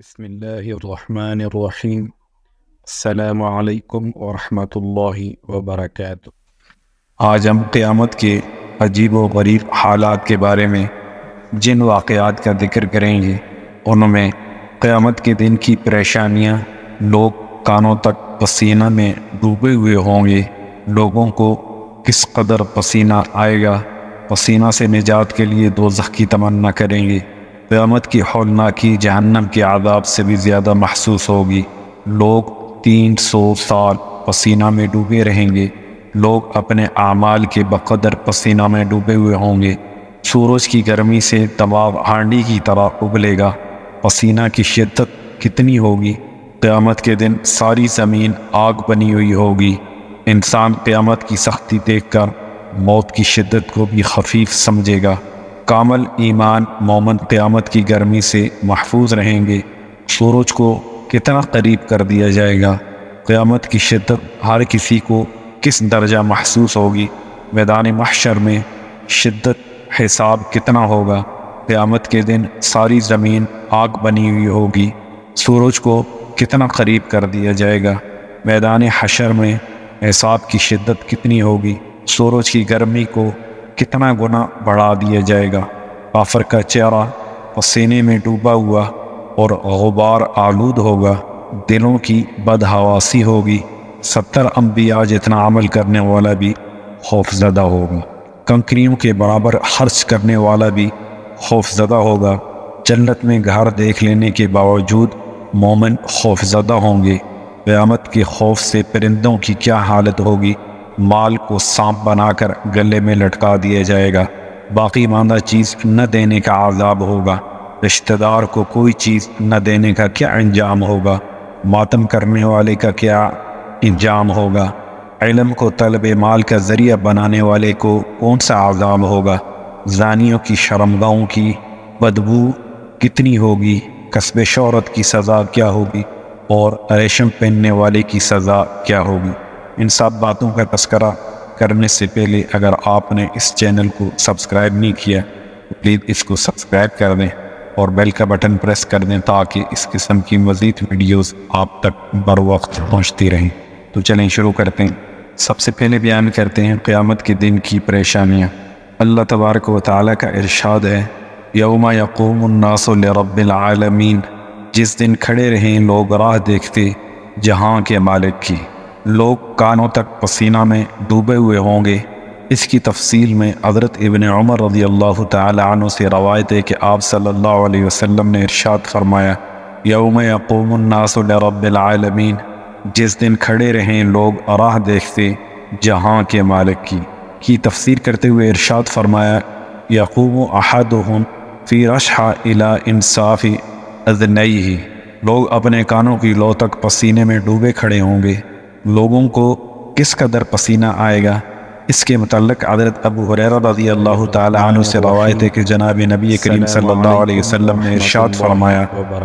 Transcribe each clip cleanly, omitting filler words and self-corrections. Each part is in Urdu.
بسم اللہ الرحمن الرحیم۔ السلام علیکم ورحمۃ اللہ وبرکاتہ۔ آج ہم قیامت کے عجیب و غریب حالات کے بارے میں جن واقعات کا ذکر کریں گے ان میں قیامت کے دن کی پریشانیاں، لوگ کانوں تک پسینہ میں ڈوبے ہوئے ہوں گے، لوگوں کو کس قدر پسینہ آئے گا، پسینہ سے نجات کے لیے دوزخ کی تمنا کریں گے، قیامت کی ہولناکی جہنم کے عذاب سے بھی زیادہ محسوس ہوگی، لوگ 300 سال پسینہ میں ڈوبے رہیں گے، لوگ اپنے اعمال کے بقدر پسینہ میں ڈوبے ہوئے ہوں گے، سورج کی گرمی سے تباہ ہانڈی کی طرح ابلے گا، پسینہ کی شدت کتنی ہوگی، قیامت کے دن ساری زمین آگ بنی ہوئی ہوگی، انسان قیامت کی سختی دیکھ کر موت کی شدت کو بھی خفیف سمجھے گا، کامل ایمان مومن قیامت کی گرمی سے محفوظ رہیں گے، سورج کو کتنا قریب کر دیا جائے گا، قیامت کی شدت ہر کسی کو کس درجہ محسوس ہوگی، میدان محشر میں شدت حساب کتنا ہوگا، قیامت کے دن ساری زمین آگ بنی ہوئی ہوگی، سورج کو کتنا قریب کر دیا جائے گا، میدان حشر میں حساب کی شدت کتنی ہوگی، سورج کی گرمی کو کتنا گنا بڑھا دیا جائے گا، کافر کا چہرہ پسینے میں ڈوبا ہوا اور غبار آلود ہوگا، دلوں کی بدحواسی ہوگی، 70 انبیاء جتنا عمل کرنے والا بھی خوف زدہ ہوگا، کنکریوں کے برابر خرچ کرنے والا بھی خوف زدہ ہوگا، جنت میں گھر دیکھ لینے کے باوجود مومن خوف زدہ ہوں گے، قیامت کے خوف سے پرندوں کی کیا حالت ہوگی، مال کو سانپ بنا کر گلے میں لٹکا دیا جائے گا، باقی ماندہ چیز نہ دینے کا عذاب ہوگا، رشتہ دار کو کوئی چیز نہ دینے کا کیا انجام ہوگا، ماتم کرنے والے کا کیا انجام ہوگا، علم کو طلب مال کا ذریعہ بنانے والے کو کون سا عذاب ہوگا، زانیوں کی شرمگاہوں کی بدبو کتنی ہوگی، کسب شہرت کی سزا کیا ہوگی اور ریشم پہننے والے کی سزا کیا ہوگی۔ ان سب باتوں کا تذکرہ کرنے سے پہلے اگر آپ نے اس چینل کو سبسکرائب نہیں کیا تو پلیز اس کو سبسکرائب کر دیں اور بیل کا بٹن پریس کر دیں تاکہ اس قسم کی مزید ویڈیوز آپ تک بر وقت پہنچتی رہیں۔ تو چلیں شروع کرتے ہیں۔ سب سے پہلے بیان کرتے ہیں قیامت کے دن کی پریشانیاں۔ اللہ تبارک و تعالیٰ کا ارشاد ہے، یوم یقوم الناس لرب العالمین، جس دن کھڑے رہیں لوگ راہ دیکھتے جہاں کے مالک کی، لوگ کانوں تک پسینہ میں ڈوبے ہوئے ہوں گے۔ اس کی تفصیل میں حضرت ابن عمر رضی اللہ تعالی عنہ سے روایت ہے کہ آپ صلی اللہ علیہ وسلم نے ارشاد فرمایا، یوم یقوم الناس لرب العالمین، جس دن کھڑے رہیں لوگ راہ دیکھتے جہاں کے مالک کی تفسیر کرتے ہوئے ارشاد فرمایا، یقوم احدہم فی رشحہ الی انصاف اذنیہ، لوگ اپنے کانوں کی لو تک پسینے میں ڈوبے کھڑے ہوں گے، لوگوں کو کس قدر پسینہ آئے گا۔ اس کے متعلق حضرت ابو ہریرہ رضی اللہ تعالی عنہ سے روایت ہے کہ جناب نبی کریم صلی اللہ علیہ وسلم نے ارشاد فرمایا،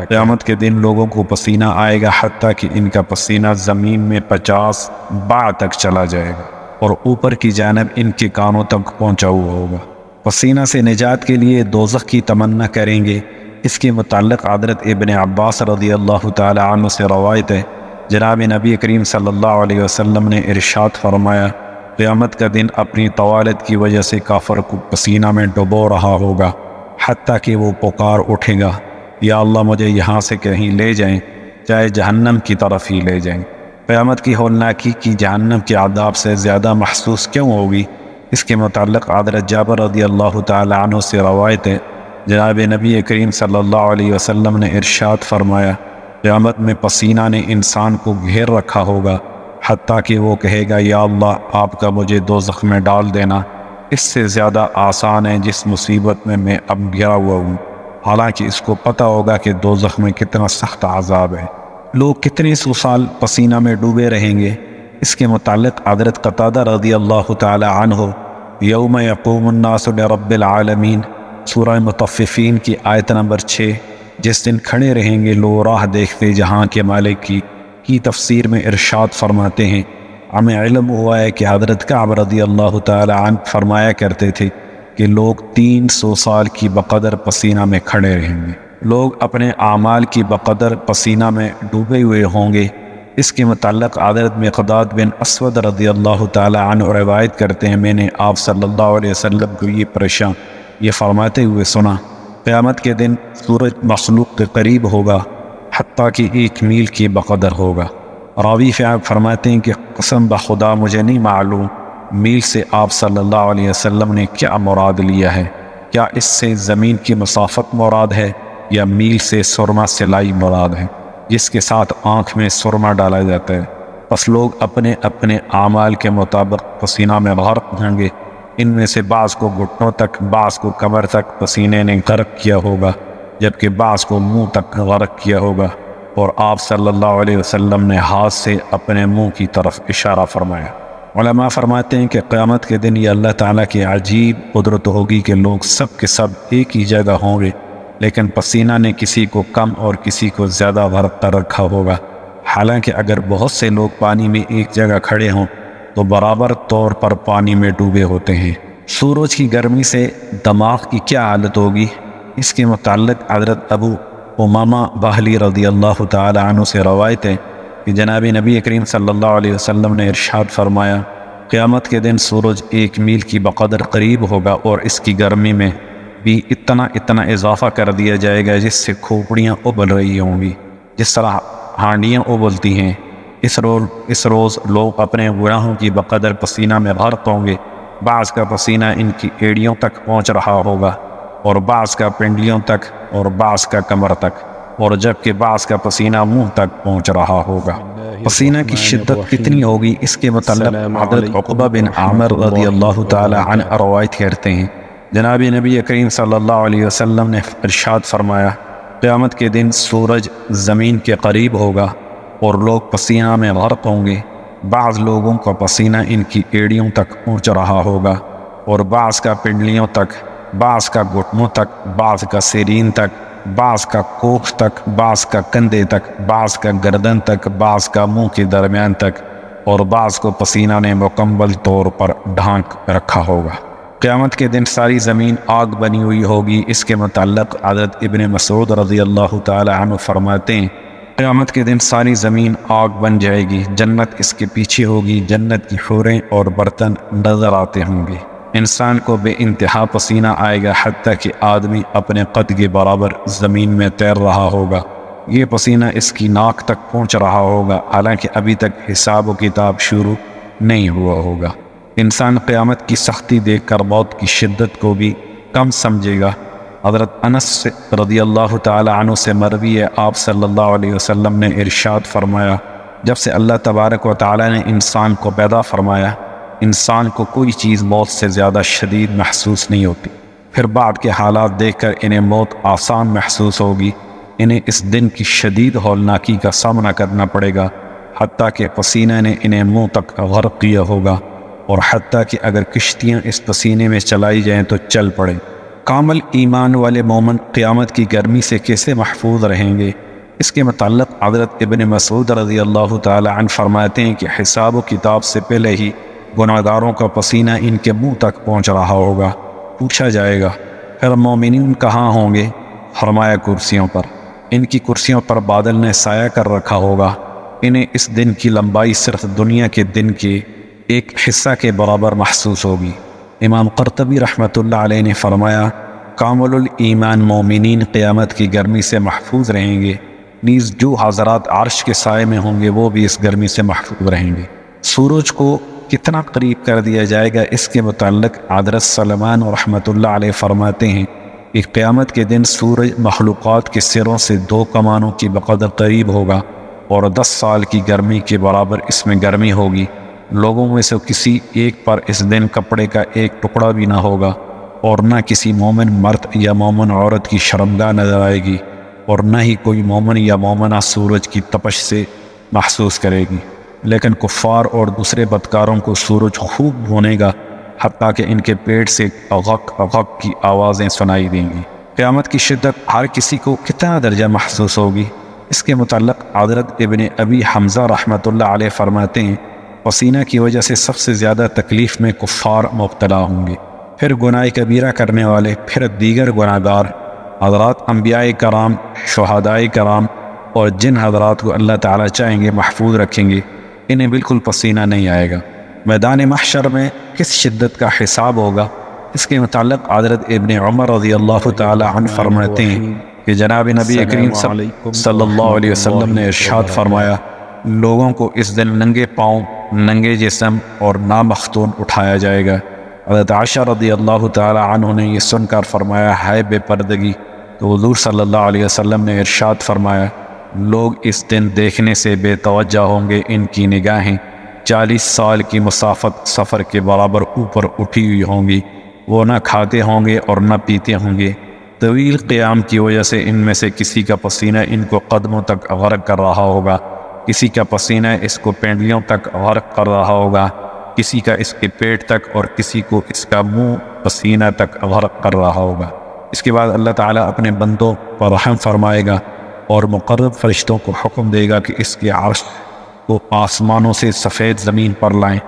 قیامت کے دن لوگوں کو پسینہ آئے گا حتیٰ کہ ان کا پسینہ زمین میں 50 باع تک چلا جائے گا اور اوپر کی جانب ان کے کانوں تک پہنچا ہوا ہوگا، پسینہ سے نجات کے لیے دوزخ کی تمنا کریں گے۔ اس کے متعلق حضرت ابن عباس رضی اللہ تعالی عنہ سے روایت ہے، جناب نبی کریم صلی اللہ علیہ وسلم نے ارشاد فرمایا، قیامت کا دن اپنی طوالت کی وجہ سے کافر کو پسینہ میں ڈبو رہا ہوگا حتیٰ کہ وہ پکار اٹھے گا، یا اللہ مجھے یہاں سے کہیں لے جائیں، چاہے جہنم کی طرف ہی لے جائیں۔ قیامت کی ہولناکی کی جہنم کے عذاب سے زیادہ محسوس کیوں ہوگی؟ اس کے متعلق حضرت جابر رضی اللہ تعالی عنہ سے روایت ہے، جناب نبی کریم صلی اللہ علیہ وسلم نے ارشاد فرمایا، قیامت میں پسینہ نے انسان کو گھیر رکھا ہوگا حتیٰ کہ وہ کہے گا، یا اللہ آپ کا مجھے دوزخ میں ڈال دینا، اس سے زیادہ آسان ہے جس مصیبت میں اب گھرا ہوا ہوں، حالانکہ اس کو پتہ ہوگا کہ دوزخ میں کتنا سخت عذاب ہے، لوگ کتنے سو سال پسینہ میں ڈوبے رہیں گے۔ اس کے متعلق حضرت قتادہ رضی اللہ تعالی عنہ، یوم یقوم الناس لرب العالمین، سورہ مطففین کی آیت نمبر 6، جس دن کھڑے رہیں گے لوگ راہ دیکھتے جہاں کے مالک کی تفسیر میں ارشاد فرماتے ہیں، ہمیں علم ہوا ہے کہ حضرت کعب رضی اللہ تعالی عنہ فرمایا کرتے تھے کہ لوگ 300 سال کی بقدر پسینہ میں کھڑے رہیں گے، لوگ اپنے اعمال کی بقدر پسینہ میں ڈوبے ہوئے ہوں گے۔ اس کے متعلق حضرت مقداد بن اسود رضی اللہ تعالی عنہ روایت کرتے ہیں، میں نے آپ صلی اللہ علیہ وسلم کو یہ فرماتے ہوئے سنا، قیامت کے دن سورج مخلوق کے قریب ہوگا حتیٰ کہ 1 میل کی بقدر ہوگا۔ راوی فرماتے ہیں کہ قسم بخدا مجھے نہیں معلوم میل سے آپ صلی اللہ علیہ وسلم نے کیا مراد لیا ہے، کیا اس سے زمین کی مسافت مراد ہے یا میل سے سرما سلائی مراد ہے جس کے ساتھ آنکھ میں سرما ڈالا جاتا ہے۔ پس لوگ اپنے اپنے اعمال کے مطابق پسینہ میں غرق ہوں گے، ان میں سے بعض کو گھٹنوں تک، بعض کو کمر تک پسینے نے غرق کیا ہوگا، جبکہ بعض کو منہ تک غرق کیا ہوگا۔ اور آپ صلی اللہ علیہ وسلم نے ہاتھ سے اپنے منہ کی طرف اشارہ فرمایا۔ علماء فرماتے ہیں کہ قیامت کے دن یہ اللہ تعالیٰ کی عجیب قدرت ہوگی کہ لوگ سب کے سب ایک ہی جگہ ہوں گے، لیکن پسینہ نے کسی کو کم اور کسی کو زیادہ غرق کر رکھا ہوگا۔ حالانکہ اگر بہت سے لوگ پانی میں ایک جگہ کھڑے ہوں تو برابر طور پر پانی میں ڈوبے ہوتے ہیں۔ سورج کی گرمی سے دماغ کی کیا حالت ہوگی؟ اس کے متعلق حضرت ابو امامہ باہلی رضی اللہ تعالی عنہ سے روایت ہے کہ جناب نبی کریم صلی اللہ علیہ وسلم نے ارشاد فرمایا، قیامت کے دن سورج 1 میل کی بقدر قریب ہوگا اور اس کی گرمی میں بھی اتنا اضافہ کر دیا جائے گا جس سے کھوپڑیاں ابل رہی ہوں گی، جس طرح ہانڈیاں ابلتی ہیں۔ اس روز لوگ اپنے گناہوں کی بقدر پسینہ میں غرق ہوں گے، بعض کا پسینہ ان کی ایڑیوں تک پہنچ رہا ہوگا اور بعض کا پنڈلیوں تک اور بعض کا کمر تک، اور جبکہ بعض کا پسینہ منہ تک پہنچ رہا ہوگا۔ پسینہ کی شدت کتنی ہوگی اس کے متعلق حضرت عقبہ بن عامر رضی اللہ تعالی عنہ روایت کرتے ہیں، جناب نبی کریم صلی اللہ علیہ وسلم نے ارشاد فرمایا، قیامت کے دن سورج زمین کے قریب ہوگا اور لوگ پسینہ میں غرق ہوں گے، بعض لوگوں کا پسینہ ان کی ایڑیوں تک پہنچ رہا ہوگا اور بعض کا پنڈلیوں تک، بعض کا گھٹنوں تک، بعض کا سرین تک، بعض کا کوکھ تک، بعض کا کندھے تک، بعض کا گردن تک، بعض کا منہ کے درمیان تک، اور بعض کو پسینہ نے مکمل طور پر ڈھانک رکھا ہوگا۔ قیامت کے دن ساری زمین آگ بنی ہوئی ہوگی۔ اس کے متعلق حضرت ابن مسعود رضی اللہ تعالی عنہ فرماتے ہیں، قیامت کے دن ساری زمین آگ بن جائے گی، جنت اس کے پیچھے ہوگی، جنت کی حوریں اور برتن نظر آتے ہوں گے، انسان کو بے انتہا پسینہ آئے گا حتیٰ کہ آدمی اپنے قد کے برابر زمین میں تیر رہا ہوگا، یہ پسینہ اس کی ناک تک پہنچ رہا ہوگا، حالانکہ ابھی تک حساب و کتاب شروع نہیں ہوا ہوگا۔ انسان قیامت کی سختی دیکھ کر موت کی شدت کو بھی کم سمجھے گا۔ حضرت انس رضی اللہ تعالی عنہ سے مروی ہے، آپ صلی اللہ علیہ وسلم نے ارشاد فرمایا، جب سے اللہ تبارک و تعالی نے انسان کو پیدا فرمایا، انسان کو کوئی چیز موت سے زیادہ شدید محسوس نہیں ہوتی، پھر بعد کے حالات دیکھ کر انہیں موت آسان محسوس ہوگی، انہیں اس دن کی شدید ہولناکی کا سامنا کرنا پڑے گا، حتیٰ کہ پسینہ نے انہیں منہ تک غرق کیا ہوگا، اور حتیٰ کہ اگر کشتیاں اس پسینے میں چلائی جائیں تو چل پڑیں۔ کامل ایمان والے مومن قیامت کی گرمی سے کیسے محفوظ رہیں گے؟ اس کے متعلق حضرت ابن مسعود رضی اللہ تعالی عنہ فرماتے ہیں کہ حساب و کتاب سے پہلے ہی گناہ گاروں کا پسینہ ان کے منہ تک پہنچ رہا ہوگا۔ پوچھا جائے گا، پھر مومنین کہاں ہوں گے؟ فرمایا کرسیوں پر، ان کی کرسیوں پر بادل نے سایہ کر رکھا ہوگا، انہیں اس دن کی لمبائی صرف دنیا کے دن کے ایک حصہ کے برابر محسوس ہوگی۔ امام قرطبی رحمۃ اللہ علیہ نے فرمایا، کامل الایمان مومنین قیامت کی گرمی سے محفوظ رہیں گے، نیز جو حضرات عرش کے سائے میں ہوں گے وہ بھی اس گرمی سے محفوظ رہیں گے۔ سورج کو کتنا قریب کر دیا جائے گا اس کے متعلق حضرت سلمان رحمۃ اللہ علیہ فرماتے ہیں کہ قیامت کے دن سورج مخلوقات کے سروں سے 2 کمانوں کی بقدر قریب ہوگا اور 10 سال کی گرمی کے برابر اس میں گرمی ہوگی، لوگوں میں سے کسی ایک پر اس دن کپڑے کا ایک ٹکڑا بھی نہ ہوگا، اور نہ کسی مومن مرد یا مومن عورت کی شرمگاہ نظر آئے گی، اور نہ ہی کوئی مومن یا مومنہ سورج کی تپش سے محسوس کرے گی، لیکن کفار اور دوسرے بدکاروں کو سورج خوب بھونے گا حتیٰ کہ ان کے پیٹ سے غق غق کی آوازیں سنائی دیں گی۔ قیامت کی شدت ہر کسی کو کتنا درجہ محسوس ہوگی؟ اس کے متعلق حضرت ابن ابی حمزہ رحمۃ اللہ علیہ فرماتے ہیں، پسینہ کی وجہ سے سب سے زیادہ تکلیف میں کفار مبتلا ہوں گے، پھر گناہ کبیرہ کرنے والے، پھر دیگر گناہ گار، حضرات انبیاء کرام، شہداء کرام اور جن حضرات کو اللہ تعالیٰ چاہیں گے محفوظ رکھیں گے، انہیں بالکل پسینہ نہیں آئے گا۔ میدان محشر میں کس شدت کا حساب ہوگا، اس کے متعلق حضرت ابن عمر رضی اللہ تعالی عنہ فرماتے ہیں کہ جناب نبی کریم صلی اللہ علیہ وسلم نے ارشاد فرمایا، لوگوں کو اس دن ننگے پاؤں، ننگے جسم اور نامختون اٹھایا جائے گا۔ حضرت عائشہ رضی اللہ تعالی عنہ نے یہ سن کر فرمایا، ہے بے پردگی، تو حضور صلی اللہ علیہ وسلم نے ارشاد فرمایا، لوگ اس دن دیکھنے سے بے توجہ ہوں گے، ان کی نگاہیں 40 سال کی مسافت سفر کے برابر اوپر اٹھی ہوئی ہوں گی، وہ نہ کھاتے ہوں گے اور نہ پیتے ہوں گے۔ طویل قیام کی وجہ سے ان میں سے کسی کا پسینہ ان کو قدموں تک غرق کر رہا ہوگا، کسی کا پسینہ اس کو پینڈلیوں تک غرق کر رہا ہوگا، کسی کا اس کے پیٹ تک اور کسی کو اس کا منہ پسینہ تک غرق کر رہا ہوگا۔ اس کے بعد اللہ تعالیٰ اپنے بندوں پر رحم فرمائے گا اور مقرب فرشتوں کو حکم دے گا کہ اس کے عرش کو آسمانوں سے سفید زمین پر لائیں۔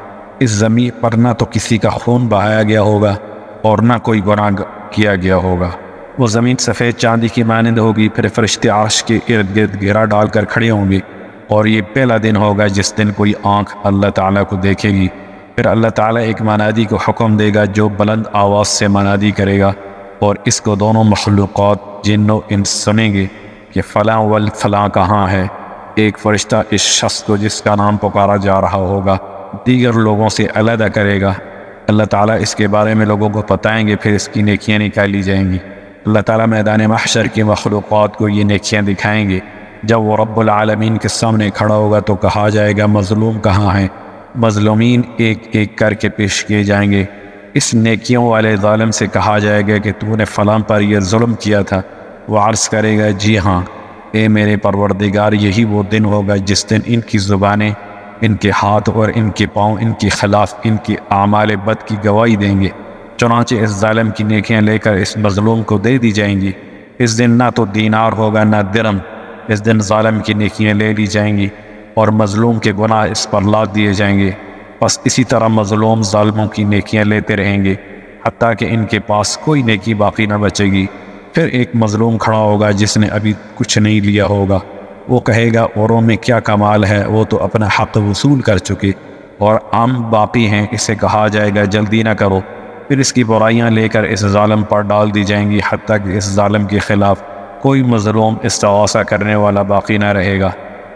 اس زمین پر نہ تو کسی کا خون بہایا گیا ہوگا اور نہ کوئی گناہ کیا گیا ہوگا۔ وہ زمین سفید چاندی کی مانند ہوگی، پھر فرشتے عرش کے ارد گرد گھیرا ڈال کر کھڑے ہوں گے، اور یہ پہلا دن ہوگا جس دن کوئی آنکھ اللہ تعالیٰ کو دیکھے گی۔ پھر اللہ تعالیٰ ایک منادی کو حکم دے گا جو بلند آواز سے منادی کرے گا، اور اس کو دونوں مخلوقات جن و انس سنیں گے کہ فلاں فلاں کہاں ہے۔ ایک فرشتہ اس شخص کو جس کا نام پکارا جا رہا ہوگا دیگر لوگوں سے علیحدہ کرے گا۔ اللہ تعالیٰ اس کے بارے میں لوگوں کو بتائیں گے، پھر اس کی نیکیاں نکالی جائیں گی۔ اللہ تعالیٰ میدان محشر کی مخلوقات کو یہ نیکیاں دکھائیں گے۔ جب وہ رب العالمین کے سامنے کھڑا ہوگا تو کہا جائے گا، مظلوم کہاں ہیں؟ مظلومین ایک ایک کر کے پیش کیے جائیں گے۔ اس نیکیوں والے ظالم سے کہا جائے گا کہ تو نے فلاں پر یہ ظلم کیا تھا۔ وہ عرض کرے گا، جی ہاں اے میرے پروردگار، یہی وہ دن ہوگا جس دن ان کی زبانیں، ان کے ہاتھ اور ان کے پاؤں ان کے خلاف ان کے اعمال بد کی گواہی دیں گے۔ چنانچہ اس ظالم کی نیکیاں لے کر اس مظلوم کو دے دی جائیں گی۔ اس دن نہ تو دینار ہوگا نہ درم، اس دن ظالم کی نیکیاں لے لی جائیں گی اور مظلوم کے گناہ اس پر لاد دیے جائیں گے۔ بس اسی طرح مظلوم ظالموں کی نیکیاں لیتے رہیں گے حتیٰ کہ ان کے پاس کوئی نیکی باقی نہ بچے گی۔ پھر ایک مظلوم کھڑا ہوگا جس نے ابھی کچھ نہیں لیا ہوگا۔ وہ کہے گا، اوروں میں کیا کمال ہے، وہ تو اپنا حق وصول کر چکے اور ہم باقی ہیں۔ اسے کہا جائے گا، جلدی نہ کرو۔ پھر اس کی برائیاں لے کر اس ظالم پر ڈال دی جائیں گی حتیٰ کہ اس ظالم کے خلاف کوئی مظلوم استغاثہ کرنے والا باقی نہ رہے گا۔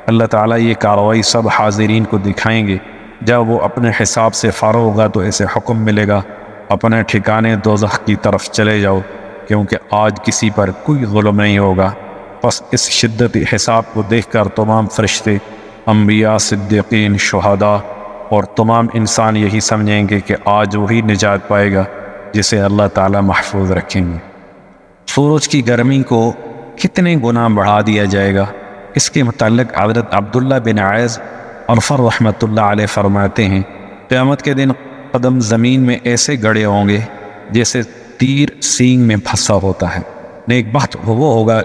اللہ تعالیٰ یہ کارروائی سب حاضرین کو دکھائیں گے۔ جب وہ اپنے حساب سے فارغ ہوگا تو اسے حکم ملے گا، اپنے ٹھکانے دوزخ کی طرف چلے جاؤ، کیونکہ آج کسی پر کوئی ظلم نہیں ہوگا۔ پس اس شدت حساب کو دیکھ کر تمام فرشتے، انبیاء، صدیقین، شہداء اور تمام انسان یہی سمجھیں گے کہ آج وہی نجات پائے گا جسے اللہ تعالیٰ محفوظ رکھیں گے۔ سورج کی گرمی کو کتنے گنا بڑھا دیا جائے گا، اس کے متعلق حضرت عبداللہ بن عیض عرفر رحمۃ اللہ علیہ فرماتے ہیں، قیامت کے دن قدم زمین میں ایسے گڑے ہوں گے جیسے تیر سینگ میں پھنسا ہوتا ہے۔ نیک بخت وہ ہوگا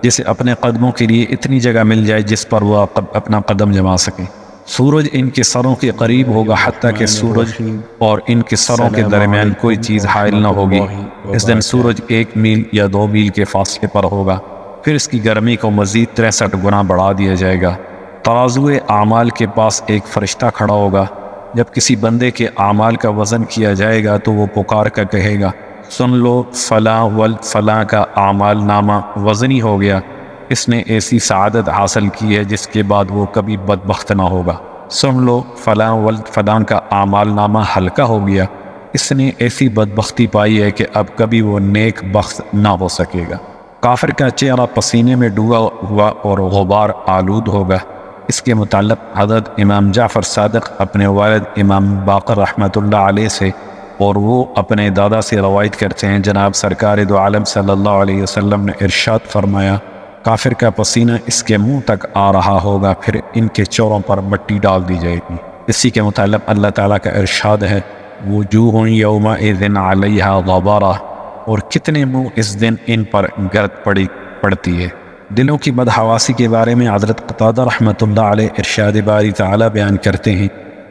جسے اپنے قدموں کے لیے اتنی جگہ مل جائے جس پر وہ اپنا قدم جما سکے۔ سورج ان کے سروں کے قریب ہوگا حتیٰ کہ سورج اور ان کے سروں کے درمیان کوئی چیز حائل نہ ہوگی۔ اس دن سورج 1 میل یا 2 میل کے فاصلے پر ہوگا۔ پھر اس کی گرمی کو مزید 63 گنا بڑھا دیا جائے گا۔ ترازو اعمال کے پاس ایک فرشتہ کھڑا ہوگا۔ جب کسی بندے کے اعمال کا وزن کیا جائے گا تو وہ پکار کر کہے گا، سن لو فلاں فلاں کا اعمال نامہ وزنی ہو گیا، اس نے ایسی سعادت حاصل کی ہے جس کے بعد وہ کبھی بدبخت نہ ہوگا۔ سن لو فلاں فلاں کا اعمال نامہ ہلکا ہو گیا، اس نے ایسی بدبختی پائی ہے کہ اب کبھی وہ نیک بخت نہ ہو سکے گا۔ کافر کا چہرہ پسینے میں ڈوبا ہوا اور غبار آلود ہوگا۔ اس کے متعلق حضرت امام جعفر صادق اپنے والد امام باقر رحمۃ اللہ علیہ سے اور وہ اپنے دادا سے روایت کرتے ہیں، جناب سرکار دو عالم صلی اللہ علیہ وسلم نے ارشاد فرمایا، کافر کا پسینہ اس کے منہ تک آ رہا ہوگا، پھر ان کے چوروں پر مٹی ڈال دی جائے گی۔ اسی کے متعلق اللہ تعالیٰ کا ارشاد ہے، وجوہ یومئذ علیہا غبارہ، اور کتنے منہ اس دن ان پر گرد پڑتی ہے۔ دلوں کی بدحواسی کے بارے میں حضرت قتادہ رحمۃ اللہ علیہ ارشاد باری تعالیٰ بیان کرتے ہیں،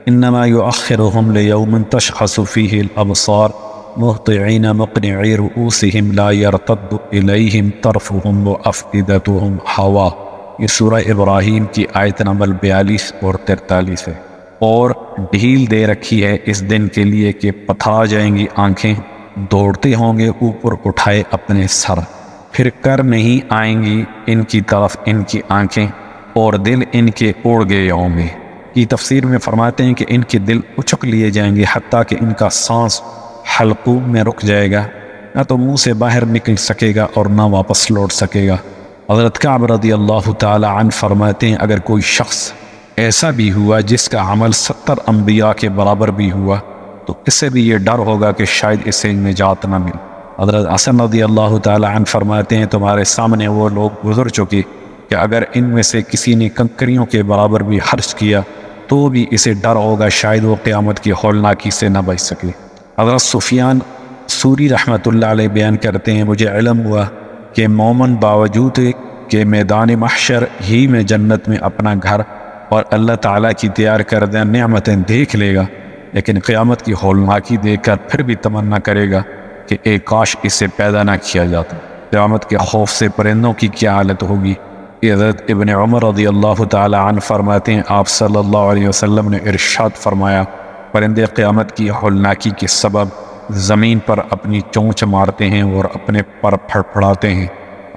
انما یؤخرہم لیوم تشخص فیہ الابصار مہطعین مقنعی رؤوسہم لا یرتد الیہم طرفہم وافئدتہم ہوا۔ یہ سورہ ابراہیم کی آیت نمبر 42 اور 43 ہے۔ اور ڈھیل دے رکھی ہے اس دن کے لیے کہ پتھرا جائیں گی آنکھیں، دوڑتے ہوں گے اوپر اٹھائے اپنے سر، پھر کر نہیں آئیں گی ان کی طرف ان کی آنکھیں، اور دل ان کے اڑ گئے ہوں گے۔ یہ تفسیر میں فرماتے ہیں کہ ان کے دل اچک لیے جائیں گے حتیٰ کہ ان کا سانس حلقوم میں رک جائے گا، نہ تو منہ سے باہر نکل سکے گا اور نہ واپس لوٹ سکے گا۔ حضرت کعب رضی اللہ تعالی عنہ فرماتے ہیں اگر کوئی شخص ایسا بھی ہوا جس کا عمل 70 انبیاء کے برابر بھی ہوا تو اس سے بھی یہ ڈر ہوگا کہ شاید اسے نجات نہ مل۔ حضرت حسن رضی اللہ تعالی عنہ فرماتے ہیں تمہارے سامنے وہ لوگ گزر چکے کہ اگر ان میں سے کسی نے کنکریوں کے برابر بھی خرچ کیا تو بھی اسے ڈر ہوگا شاید وہ قیامت کی ہولناکی سے نہ بچ سکے۔ حضرت سفیان ثوری رحمۃ اللہ علیہ بیان کرتے ہیں مجھے علم ہوا کہ مومن باوجود کہ میدان محشر ہی میں جنت میں اپنا گھر اور اللہ تعالیٰ کی تیار کردہ نعمتیں دیکھ لے گا، لیکن قیامت کی ہولناکی دیکھ کر پھر بھی تمنا کرے گا کہ اے کاش اسے پیدا نہ کیا جاتا۔ قیامت کے خوف سے پرندوں کی کیا حالت ہوگی۔ حضرت ابن عمر رضی اللہ تعالی عنہ فرماتے ہیں آپ صلی اللہ علیہ وسلم نے ارشاد فرمایا پرندے قیامت کی ہولناکی کے سبب زمین پر اپنی چونچ مارتے ہیں اور اپنے پر پھڑپھڑاتے ہیں۔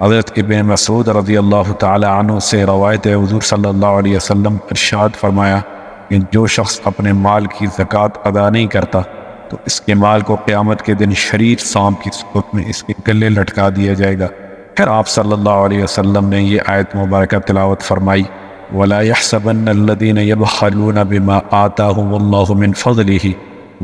حضرت ابن مسعود رضی اللہ تعالی عنہ سے روایت ہے حضور صلی اللہ علیہ وسلم ارشاد فرمایا کہ جو شخص اپنے مال کی زکوٰۃ ادا نہیں کرتا تو اس کے مال کو قیامت کے دن شریر سانپ کی صورت میں اس کے گلے لٹکا دیا جائے گا۔ پھر آپ صلی اللہ علیہ وسلم نے یہ آیت مبارکہ تلاوت فرمائی وَلَا يَحْسَبَنَّ الَّذِينَ يَبْخَلُونَ بِمَا آتَاهُمُ اللَّهُ مِنْ فَضْلِهِ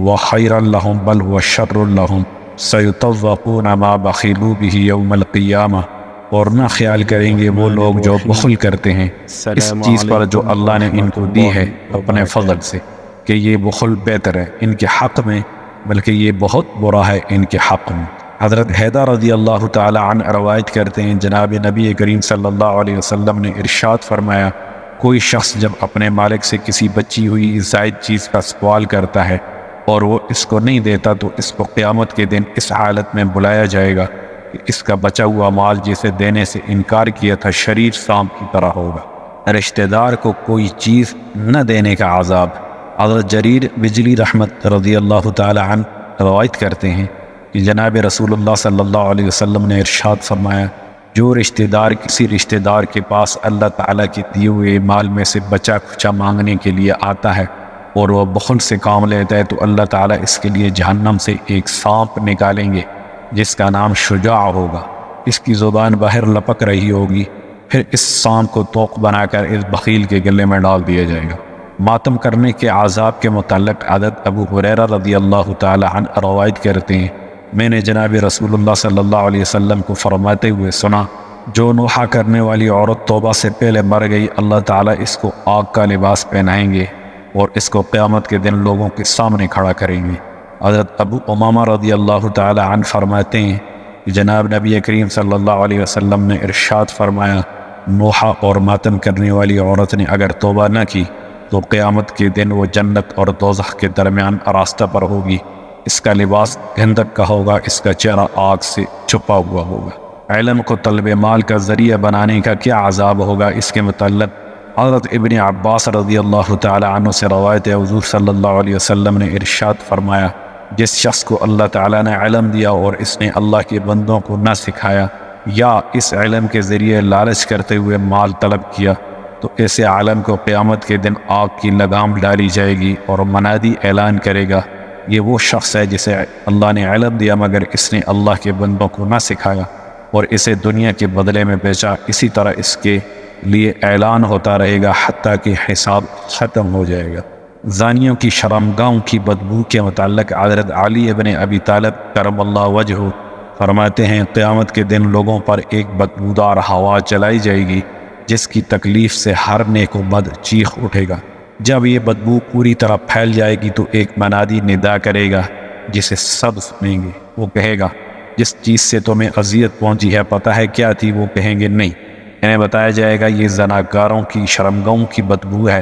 وَخَيْرًا لَهُمْ بَلْ هُوَ شَرٌّ لَهُمْ سَيُطَوَّقُونَ مَا بَخِلُوا بِهِ يَوْمَ الْقِيَامَةِ۔ اور نہ خیال کریں گے وہ لوگ جو بخل کرتے ہیں اس چیز پر جو اللہ نے ان کو دی ہے اپنے فضل سے کہ یہ بخل بہتر ہے ان کے حق میں بلکہ یہ بہت برا ہے ان کے حق میں۔ حضرت حیدر رضی اللہ تعالی عنہ روایت کرتے ہیں جناب نبی کریم صلی اللہ علیہ وسلم نے ارشاد فرمایا کوئی شخص جب اپنے مالک سے کسی بچی ہوئی زائد چیز کا سوال کرتا ہے اور وہ اس کو نہیں دیتا تو اس کو قیامت کے دن اس حالت میں بلایا جائے گا کہ اس کا بچا ہوا مال جسے دینے سے انکار کیا تھا شریر سانپ کی طرح ہوگا۔ رشتہ دار کو کوئی چیز نہ دینے کا عذاب۔ حضرت جریر بجلی رحمت رضی اللہ تعالی عنہ روایت کرتے ہیں کہ جناب رسول اللہ صلی اللہ علیہ وسلم نے ارشاد فرمایا جو رشتہ دار کسی رشتہ دار کے پاس اللہ تعالیٰ کے دیے ہوئے مال میں سے بچا کھچا مانگنے کے لیے آتا ہے اور وہ بخل سے کام لیتا ہے تو اللہ تعالیٰ اس کے لیے جہنم سے ایک سانپ نکالیں گے جس کا نام شجاع ہوگا، اس کی زبان باہر لپک رہی ہوگی، پھر اس سانپ کو توق بنا کر اس بخیل کے گلے میں ڈال دیا جائے گا۔ ماتم کرنے کے عذاب کے متعلق حضرت ابو ہریرہ رضی اللہ تعالی عنہ روایت کرتے ہیں میں نے جناب رسول اللہ صلی اللہ علیہ وسلم کو فرماتے ہوئے سنا جو نوحہ کرنے والی عورت توبہ سے پہلے مر گئی اللہ تعالیٰ اس کو آگ کا لباس پہنائیں گے اور اس کو قیامت کے دن لوگوں کے سامنے کھڑا کریں گے۔ حضرت ابو امامہ رضی اللہ تعالی عنہ فرماتے ہیں کہ جناب نبی کریم صلی اللہ علیہ وسلم نے ارشاد فرمایا نوحہ اور ماتم کرنے والی عورت نے اگر توبہ نہ کی تو قیامت کے دن وہ جنت اور دوزخ کے درمیان راستہ پر ہوگی، اس کا لباس گندک کا ہوگا، اس کا چہرہ آگ سے چھپا ہوا ہوگا۔ علم کو طلب مال کا ذریعہ بنانے کا کیا عذاب ہوگا اس کے متعلق حضرت ابن عباس رضی اللہ تعالی عنہ سے روایت ہے حضور صلی اللہ علیہ وسلم نے ارشاد فرمایا جس شخص کو اللہ تعالیٰ نے علم دیا اور اس نے اللہ کے بندوں کو نہ سکھایا یا اس علم کے ذریعے لالچ کرتے ہوئے مال طلب کیا تو ایسے عالم کو قیامت کے دن آگ کی لگام ڈالی جائے گی اور منادی اعلان کرے گا یہ وہ شخص ہے جسے اللہ نے علم دیا مگر اس نے اللہ کے بندوں کو نہ سکھایا اور اسے دنیا کے بدلے میں بیچا، اسی طرح اس کے لیے اعلان ہوتا رہے گا حتیٰ کہ حساب ختم ہو جائے گا۔ زانیوں کی شرمگاہوں کی بدبو کے متعلق حضرت علی ابن ابی طالب کرم اللہ وجہہ فرماتے ہیں قیامت کے دن لوگوں پر ایک بدبودار ہوا چلائی جائے گی جس کی تکلیف سے ہر نیک و بد چیخ اٹھے گا۔ جب یہ بدبو پوری طرح پھیل جائے گی تو ایک منادی ندا کرے گا جسے سب سنیں گے، وہ کہے گا جس چیز سے تمہیں اذیت پہنچی ہے پتہ ہے کیا تھی؟ وہ کہیں گے نہیں۔ انہیں بتایا جائے گا یہ زناکاروں کی شرمگاہوں کی بدبو ہے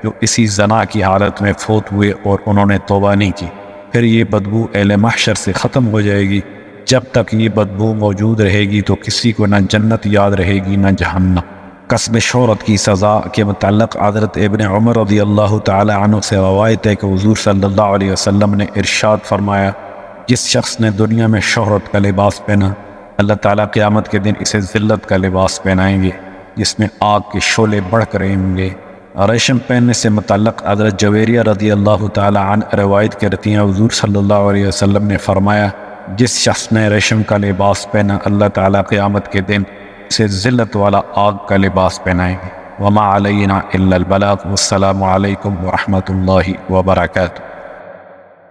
جو اسی زنا کی حالت میں فوت ہوئے اور انہوں نے توبہ نہیں کی۔ پھر یہ بدبو اہل محشر سے ختم ہو جائے گی۔ جب تک یہ بدبو موجود رہے گی تو کسی کو نہ جنت یاد رہے گی نہ جہنم۔ کسب شہرت کی سزا کے متعلق حضرت ابن عمر رضی اللہ تعالی عنہ سے روایت ہے کہ حضور صلی اللہ علیہ وسلم نے ارشاد فرمایا، جس شخص نے دنیا میں شہرت کا لباس پہنا، اللہ تعالیٰ قیامت کے دن اسے ذلت کا لباس پہنائیں گے جس میں آگ کے شعلے بڑھ کر رہیں گے۔ ریشم پہننے سے متعلق حضرت جویریہ رضی اللہ تعالی عنہ روایت کرتی ہیں، حضور صلی اللہ علیہ وسلم نے فرمایا، جس شخص نے ریشم کا لباس پہنا، اللہ تعالیٰ قیامت کے دن اسے ذلت والا آگ کا لباس پہنائیں گے۔ وما علینا الا البلاغ، والسلام علیکم ورحمۃ اللہ وبرکاتہ۔